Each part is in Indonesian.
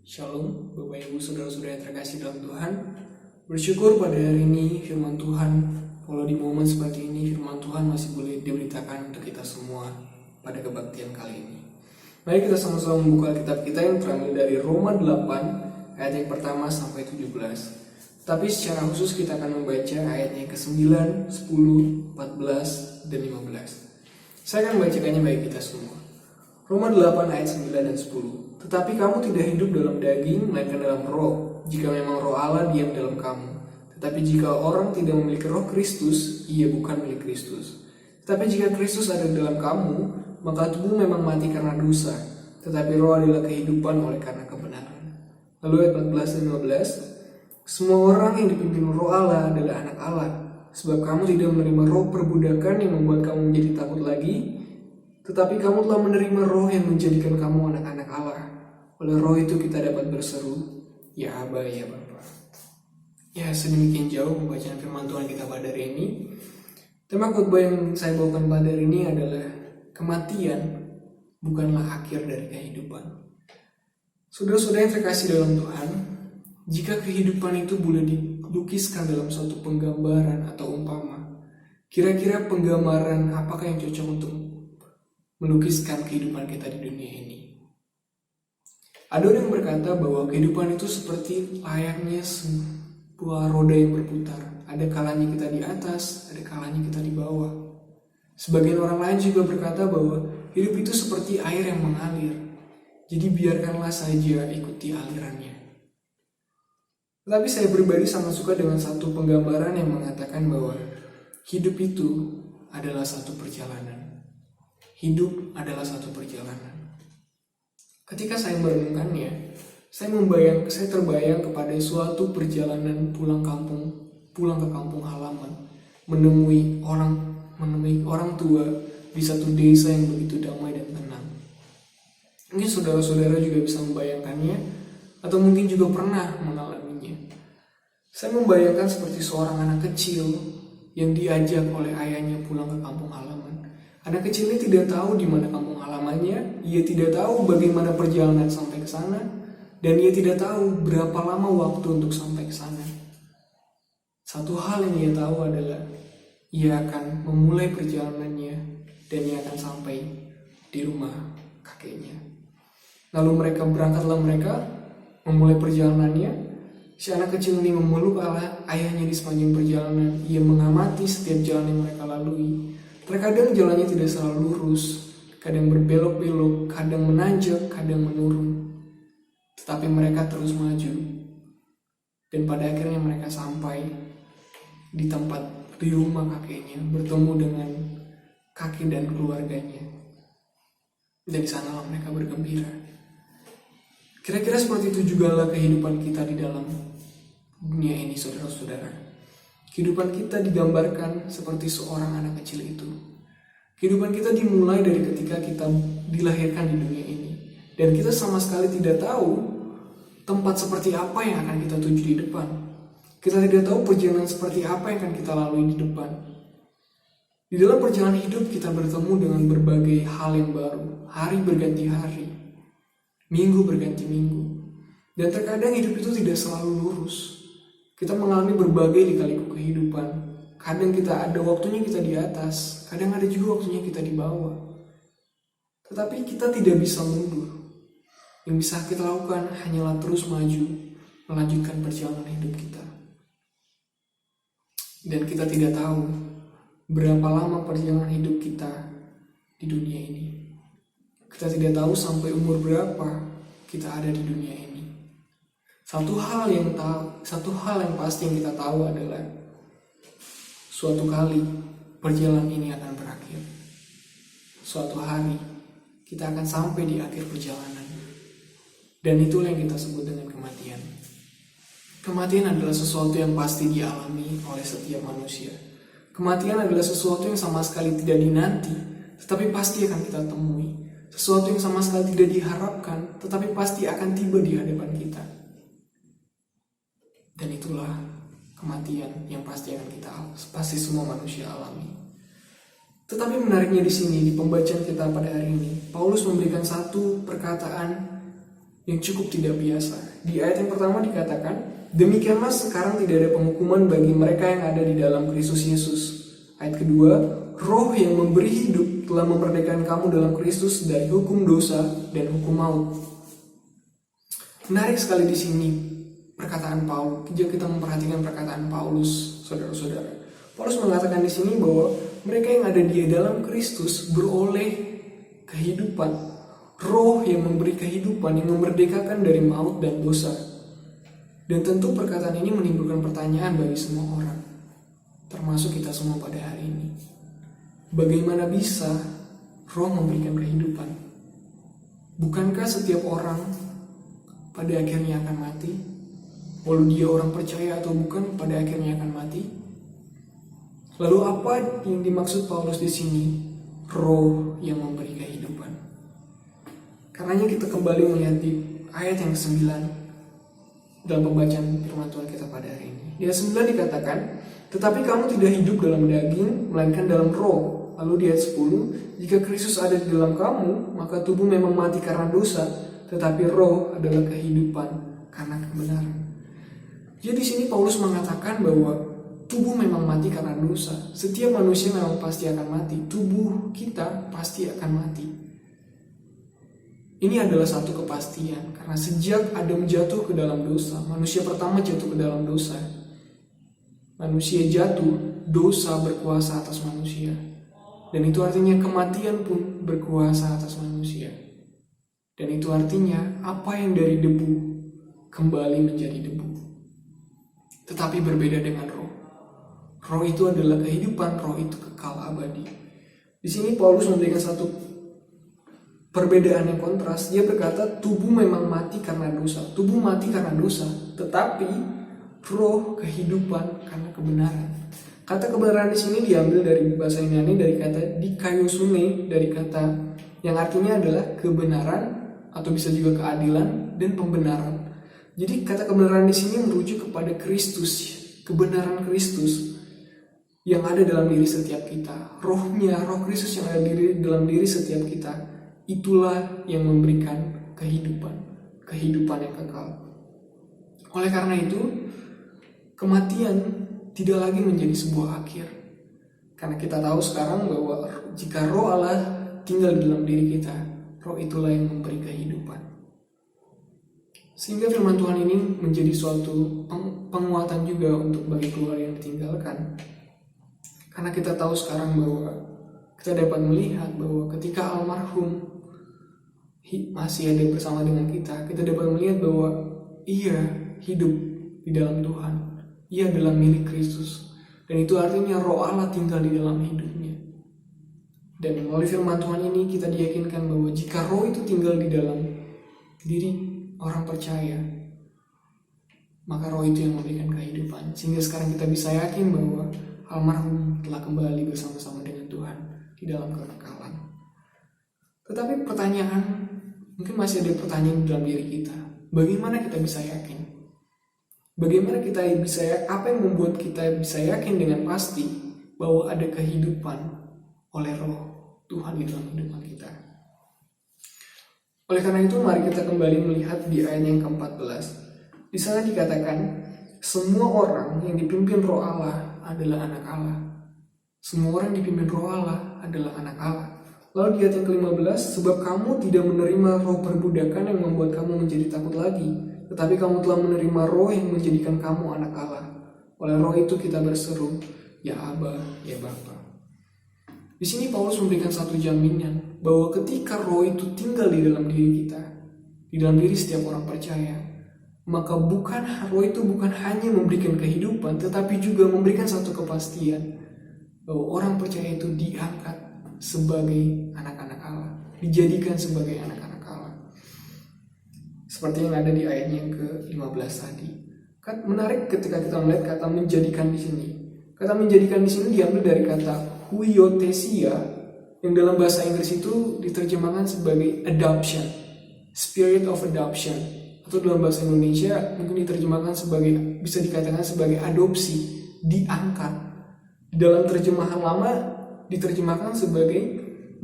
Shalom, Bapak Ibu Saudara-saudara yang terkasih dalam Tuhan. Bersyukur pada hari ini firman Tuhan, walau di momen seperti ini firman Tuhan masih boleh diberitakan untuk kita semua pada kebaktian kali ini. Mari kita sama-sama membuka kitab kita yang terambil dari Roma 8 ayat yang pertama sampai 17. Tapi secara khusus kita akan membaca ayatnya ke-9, 10, 14, dan 15. Saya akan membacakannya bagi kita semua. Roma 8 ayat 9 dan 10. Tetapi kamu tidak hidup dalam daging, melainkan dalam roh, jika memang roh Allah diam dalam kamu. Tetapi jika orang tidak memiliki roh Kristus, ia bukan milik Kristus. Tetapi jika Kristus ada dalam kamu, maka tubuh memang mati karena dosa, tetapi roh adalah kehidupan oleh karena kebenaran. Lalu ayat 14 dan 15. Semua orang yang dipimpin roh Allah adalah anak Allah. Sebab kamu tidak menerima roh perbudakan yang membuat kamu menjadi takut lagi, tetapi kamu telah menerima roh yang menjadikan kamu anak-anak Allah. Oleh roh itu kita dapat berseru, Ya Aba, Ya Bapa. Ya, sedemikian jauh pembacaan firman Tuhan kita pada hari ini. Tema khotbah yang saya bawakan pada hari ini adalah kematian bukanlah akhir dari kehidupan. Saudara-saudara yang terkasih dalam Tuhan, jika kehidupan itu boleh dilukiskan dalam suatu penggambaran atau umpama, kira-kira penggambaran apakah yang cocok untuk melukiskan kehidupan kita di dunia ini? Ada orang yang berkata bahwa kehidupan itu seperti layaknya sebuah roda yang berputar. Ada kalanya kita di atas, ada kalanya kita di bawah. Sebagian orang lain juga berkata bahwa hidup itu seperti air yang mengalir. Jadi biarkanlah saja ikuti alirannya. Tetapi saya pribadi sangat suka dengan satu penggambaran yang mengatakan bahwa hidup itu adalah satu perjalanan. Hidup adalah satu perjalanan. Ketika saya merenungkannya, saya terbayang kepada suatu perjalanan pulang ke kampung halaman, menemui orang tua di satu desa yang begitu damai dan tenang. Mungkin saudara-saudara juga bisa membayangkannya, atau mungkin juga pernah mengalaminya. Saya membayangkan seperti seorang anak kecil yang diajak oleh ayahnya pulang ke kampung halaman. Anak kecil ini tidak tahu di mana kampung halamannya, ia tidak tahu bagaimana perjalanan sampai ke sana, dan ia tidak tahu berapa lama waktu untuk sampai ke sana. Satu hal yang ia tahu adalah ia akan memulai perjalanannya dan ia akan sampai di rumah kakeknya. Lalu berangkatlah mereka memulai perjalanannya. Si anak kecil ini memeluk ayahnya di sepanjang perjalanan. Ia mengamati setiap jalan yang mereka lalui. Terkadang jalannya tidak selalu lurus, kadang berbelok-belok, kadang menanjak, kadang menurun. Tetapi mereka terus maju. Dan pada akhirnya mereka sampai di rumah kakeknya, bertemu dengan kakek dan keluarganya. Dan di sanalah mereka bergembira. Kira-kira seperti itu jugalah kehidupan kita di dalam dunia ini, saudara-saudara. Kehidupan kita digambarkan seperti seorang anak kecil itu. Kehidupan kita dimulai dari ketika kita dilahirkan di dunia ini. Dan kita sama sekali tidak tahu tempat seperti apa yang akan kita tuju di depan. Kita tidak tahu perjalanan seperti apa yang akan kita lalui di depan. Di dalam perjalanan hidup kita bertemu dengan berbagai hal yang baru. Hari berganti hari, minggu berganti minggu. Dan terkadang hidup itu tidak selalu lurus. Kita mengalami berbagai lika-liku kehidupan. Kadang kita ada waktunya kita di atas, kadang ada juga waktunya kita di bawah. Tetapi kita tidak bisa mundur. Yang bisa kita lakukan hanyalah terus maju, melanjutkan perjalanan hidup kita. Dan kita tidak tahu berapa lama perjalanan hidup kita di dunia ini. Kita tidak tahu sampai umur berapa kita ada di dunia ini. Satu hal yang pasti yang kita tahu adalah suatu kali perjalanan ini akan berakhir. Suatu hari kita akan sampai di akhir perjalanan. Dan itulah yang kita sebut dengan kematian. Kematian adalah sesuatu yang pasti dialami oleh setiap manusia. Kematian adalah sesuatu yang sama sekali tidak dinanti, tetapi pasti akan kita temui. Sesuatu yang sama sekali tidak diharapkan, tetapi pasti akan tiba di hadapan kita. Dan itulah kematian yang pasti semua manusia alami. Tetapi menariknya di sini, di pembacaan kita pada hari ini, Paulus memberikan satu perkataan yang cukup tidak biasa. Di ayat yang pertama dikatakan, demikianlah sekarang tidak ada penghukuman bagi mereka yang ada di dalam Kristus Yesus. Ayat kedua, Roh yang memberi hidup telah memerdekakan kamu dalam Kristus dari hukum dosa dan hukum maut. Menarik sekali di sini perkataan Paulus. Jika kita memperhatikan perkataan Paulus, saudara-saudara, Paulus mengatakan di sini bahwa mereka yang ada di dalam Kristus beroleh kehidupan, Roh yang memberi kehidupan, yang memerdekakan dari maut dan dosa. Dan tentu perkataan ini menimbulkan pertanyaan bagi semua orang, termasuk kita semua pada hari ini. Bagaimana bisa Roh memberikan kehidupan? Bukankah setiap orang pada akhirnya akan mati? Walau dia orang percaya atau bukan, pada akhirnya akan mati. Lalu apa yang dimaksud Paulus di sini? Roh yang memberi kehidupan. Karenanya kita kembali melihat di ayat yang ke-9 dalam pembacaan firman Tuhan kita pada hari ini. Di ayat 9 dikatakan, tetapi kamu tidak hidup dalam daging, melainkan dalam roh. Lalu di ayat 10, jika Kristus ada di dalam kamu, maka tubuh memang mati karena dosa, tetapi roh adalah kehidupan karena kebenaran. Jadi di sini Paulus mengatakan bahwa tubuh memang mati karena dosa. Setiap manusia memang pasti akan mati. Tubuh kita pasti akan mati. Ini adalah satu kepastian, karena sejak Adam jatuh ke dalam dosa, manusia pertama jatuh ke dalam dosa. Manusia jatuh, dosa berkuasa atas manusia. Dan itu artinya kematian pun berkuasa atas manusia. Dan itu artinya apa yang dari debu kembali menjadi debu. Tetapi berbeda dengan roh. Roh itu adalah kehidupan, roh itu kekal abadi. Di sini Paulus memberikan satu perbedaan yang kontras. Dia berkata tubuh memang mati karena dosa. Tubuh mati karena dosa, tetapi roh kehidupan karena kebenaran. Kata kebenaran di sini diambil dari bahasa Yunani dari kata dikaiosune, dari kata yang artinya adalah kebenaran atau bisa juga keadilan dan pembenaran. Jadi kata kebenaran di sini merujuk kepada Kristus, kebenaran Kristus yang ada dalam diri setiap kita. Rohnya, roh Kristus yang ada dalam diri setiap kita, itulah yang memberikan kehidupan, kehidupan yang kekal. Oleh karena itu, kematian tidak lagi menjadi sebuah akhir. Karena kita tahu sekarang bahwa jika roh Allah tinggal di dalam diri kita, roh itulah yang memberi kehidupan. Sehingga firman Tuhan ini menjadi suatu penguatan juga untuk bagi keluarga yang ditinggalkan. Karena kita tahu sekarang bahwa kita dapat melihat bahwa ketika almarhum masih ada bersama dengan kita dapat melihat bahwa ia hidup di dalam Tuhan. Ia adalah milik Kristus. Dan itu artinya roh Allah tinggal di dalam hidupnya. Dan melalui firman Tuhan ini kita diyakinkan bahwa jika roh itu tinggal di dalam diri orang percaya, maka roh itu yang memberikan kehidupan. Sehingga sekarang kita bisa yakin bahwa almarhum telah kembali bersama-sama dengan Tuhan di dalam kekekalan. Tetapi pertanyaan, mungkin masih ada pertanyaan dalam diri kita. Bagaimana kita bisa yakin? Bagaimana kita bisa apa yang membuat kita bisa yakin dengan pasti bahwa ada kehidupan oleh roh Tuhan di dalam kehidupan kita? Oleh karena itu mari kita kembali melihat di ayat yang ke-14. Di sana dikatakan semua orang yang dipimpin roh Allah adalah anak Allah. Semua orang yang dipimpin roh Allah adalah anak Allah. Lalu di ayat yang ke-15, sebab kamu tidak menerima roh perbudakan yang membuat kamu menjadi takut lagi, tetapi kamu telah menerima roh yang menjadikan kamu anak Allah. Oleh roh itu kita berseru, ya Aba, ya Bapa. Di sini Paulus memberikan satu jaminan bahwa ketika roh itu tinggal di dalam diri kita, di dalam diri setiap orang percaya, maka roh itu bukan hanya memberikan kehidupan, tetapi juga memberikan satu kepastian bahwa orang percaya itu diangkat sebagai anak-anak Allah, dijadikan sebagai anak-anak Allah. Seperti yang ada di ayat yang ke-15 tadi. Kan menarik ketika kita melihat kata menjadikan di sini. Kata menjadikan di sini diambil dari kata huiothesia yang dalam bahasa Inggris itu diterjemahkan sebagai adoption, spirit of adoption, atau dalam bahasa Indonesia mungkin diterjemahkan sebagai, bisa dikatakan sebagai adopsi, diangkat. Dalam terjemahan lama diterjemahkan sebagai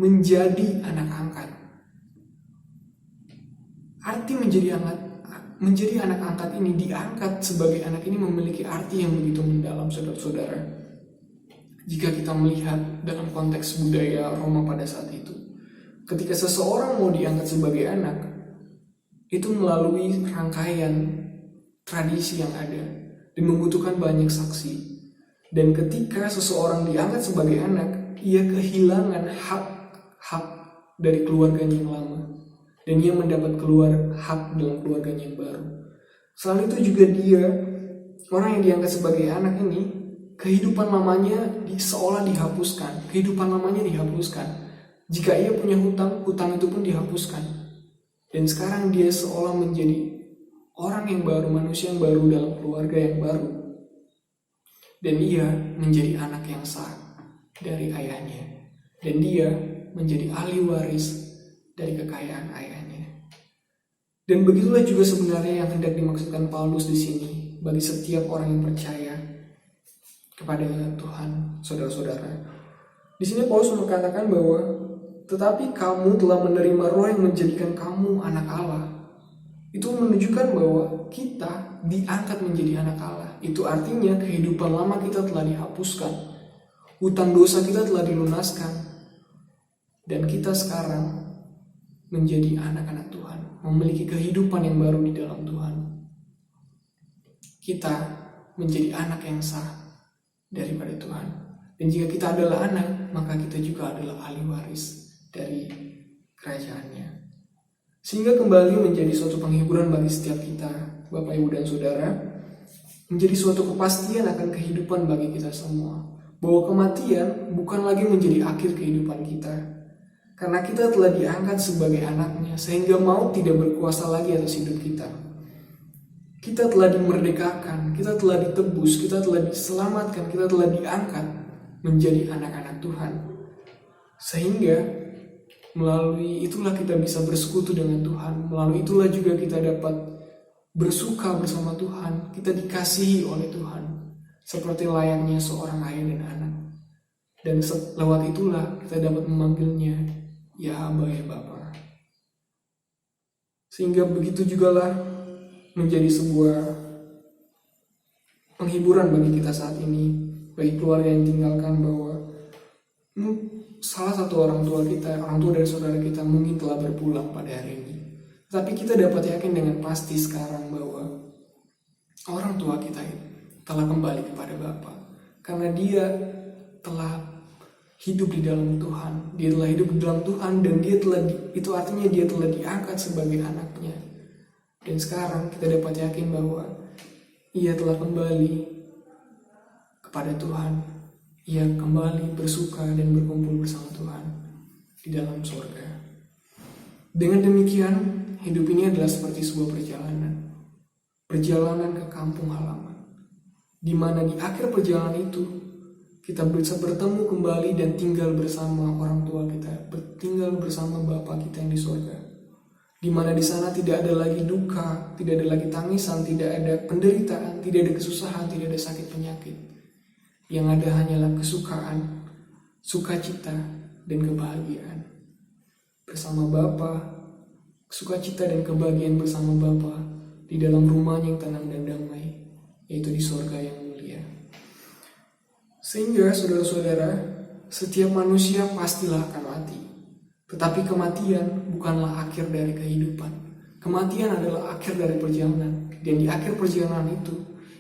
menjadi anak angkat. arti menjadi anak angkat ini, diangkat sebagai anak ini memiliki arti yang begitu mendalam, saudara-saudara. Jika kita melihat dalam konteks budaya Roma pada saat itu, ketika seseorang mau diangkat sebagai anak, itu melalui rangkaian tradisi yang ada dan membutuhkan banyak saksi. Dan ketika seseorang diangkat sebagai anak, ia kehilangan hak dari keluarganya yang lama, dan ia mendapat hak dalam keluarganya yang baru. Selain itu juga orang yang diangkat sebagai anak ini, kehidupan lamanya seolah dihapuskan. Kehidupan lamanya dihapuskan. Jika ia punya hutang itu pun dihapuskan. Dan sekarang dia seolah menjadi orang yang baru, manusia yang baru dalam keluarga yang baru. Dan ia menjadi anak yang sah dari ayahnya. Dan dia menjadi ahli waris dari kekayaan ayahnya. Dan begitulah juga sebenarnya yang hendak dimaksudkan Paulus di sini bagi setiap orang yang percaya kepada Tuhan, saudara-saudara. Di sini Paulus mengatakan bahwa tetapi kamu telah menerima roh yang menjadikan kamu anak Allah. Itu menunjukkan bahwa kita diangkat menjadi anak Allah. Itu artinya kehidupan lama kita telah dihapuskan. Hutang dosa kita telah dilunaskan. Dan kita sekarang menjadi anak-anak Tuhan, memiliki kehidupan yang baru di dalam Tuhan. Kita menjadi anak yang sah daripada Tuhan. Dan jika kita adalah anak, maka kita juga adalah ahli waris dari kerajaannya. Sehingga kembali menjadi suatu penghiburan bagi setiap kita, Bapak, Ibu, dan Saudara, menjadi suatu kepastian akan kehidupan bagi kita semua. Bahwa kematian bukan lagi menjadi akhir kehidupan kita. Karena kita telah diangkat sebagai anaknya, sehingga maut tidak berkuasa lagi atas hidup kita. Kita telah dimerdekakan, kita telah ditebus, kita telah diselamatkan, kita telah diangkat menjadi anak-anak Tuhan. Sehingga melalui itulah kita bisa bersekutu dengan Tuhan. Melalui itulah juga kita dapat bersuka bersama Tuhan. Kita dikasihi oleh Tuhan seperti layaknya seorang ayah dan anak. Dan lewat itulah kita dapat memanggilnya ya Aba, ya Bapa. Sehingga begitu jugalah menjadi sebuah penghiburan bagi kita saat ini, bagi keluarga yang tinggalkan, bahwa salah satu orang tua dari saudara kita mungkin telah berpulang pada hari ini. Tapi kita dapat yakin dengan pasti sekarang bahwa orang tua kita telah kembali kepada Bapa. Karena dia telah hidup di dalam Tuhan. Dia telah hidup di dalam Tuhan dan itu artinya dia telah diangkat sebagai anaknya. Dan sekarang kita dapat yakin bahwa ia telah kembali kepada Tuhan. Ia kembali bersuka dan berkumpul bersama Tuhan di dalam surga. Dengan demikian, hidup ini adalah seperti sebuah perjalanan ke kampung halaman, di mana di akhir perjalanan itu kita bisa bertemu kembali dan tinggal bersama orang tua kita, tinggal bersama Bapa kita yang di surga, di mana di sana tidak ada lagi duka, tidak ada lagi tangisan, tidak ada penderitaan, tidak ada kesusahan, tidak ada sakit penyakit. Yang ada hanyalah kesukaan, sukacita, dan kebahagiaan bersama Bapa, sukacita dan kebahagiaan bersama Bapa di dalam rumahnya yang tenang dan damai, yaitu di surga yang mulia. Sehingga saudara-saudara, setiap manusia pastilah akan mati. Tetapi kematian bukanlah akhir dari kehidupan. Kematian adalah akhir dari perjalanan. Dan di akhir perjalanan itu,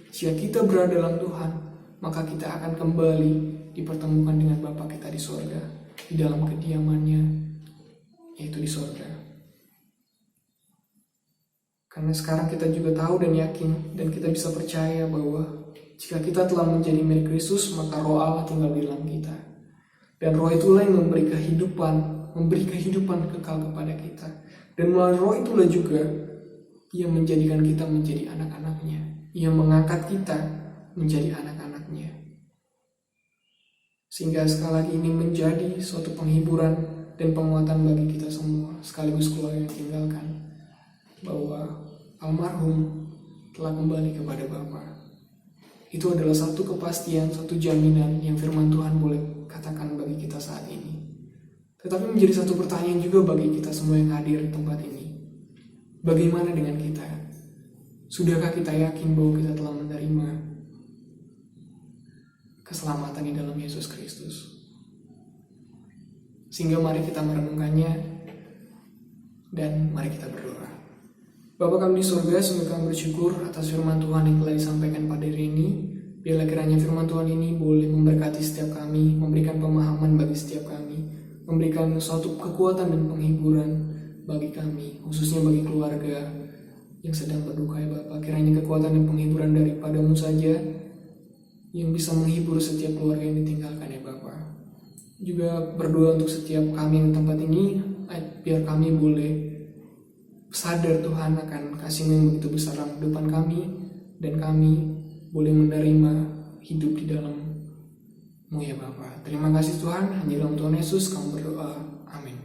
jika kita berada dalam Tuhan, maka kita akan kembali dipertemukan dengan Bapa kita di surga, di dalam kediamannya, yaitu di surga. Karena sekarang kita juga tahu dan yakin, dan kita bisa percaya bahwa jika kita telah menjadi milik Kristus, maka Roh Allah tinggal di dalam kita. Dan Roh itulah yang memberi kehidupan kekal kepada kita. Dan melalui Roh itulah juga Ia menjadikan kita menjadi anak-anaknya. Ia mengangkat kita menjadi anak-anaknya. Sehingga sekali lagi ini menjadi suatu penghiburan dan penguatan bagi kita semua, sekaligus keluarga yang tinggalkan, bahwa almarhum telah kembali kepada Bapa. Itu adalah satu kepastian, satu jaminan yang firman Tuhan boleh katakan bagi kita saat ini. Tetapi menjadi satu pertanyaan juga bagi kita semua yang hadir di tempat ini. Bagaimana dengan kita? Sudahkah kita yakin bahwa kita telah menerima keselamatan di dalam Yesus Kristus? Sehingga mari kita merenungkannya dan mari kita berdoa. Bapa kami di surga, sungguh kami bersyukur atas firman Tuhan yang telah disampaikan pada hari ini. Biarlah kiranya firman Tuhan ini boleh memberkati setiap kami, memberikan pemahaman bagi setiap kami, memberikan suatu kekuatan dan penghiburan bagi kami, khususnya bagi keluarga yang sedang berduka ya Bapa. Kiranya kekuatan dan penghiburan daripadamu saja yang bisa menghibur setiap keluarga yang ditinggalkan ya Bapa. Juga berdoa untuk setiap kami yang di tempat ini, biar kami boleh sadar Tuhan akan kasih-Mu yang begitu besar dalam kehidupan kami, dan kami boleh menerima hidup di dalam-Mu ya Bapa. Terima kasih Tuhan, hanya dalam Tuhan Yesus kami berdoa. Amin.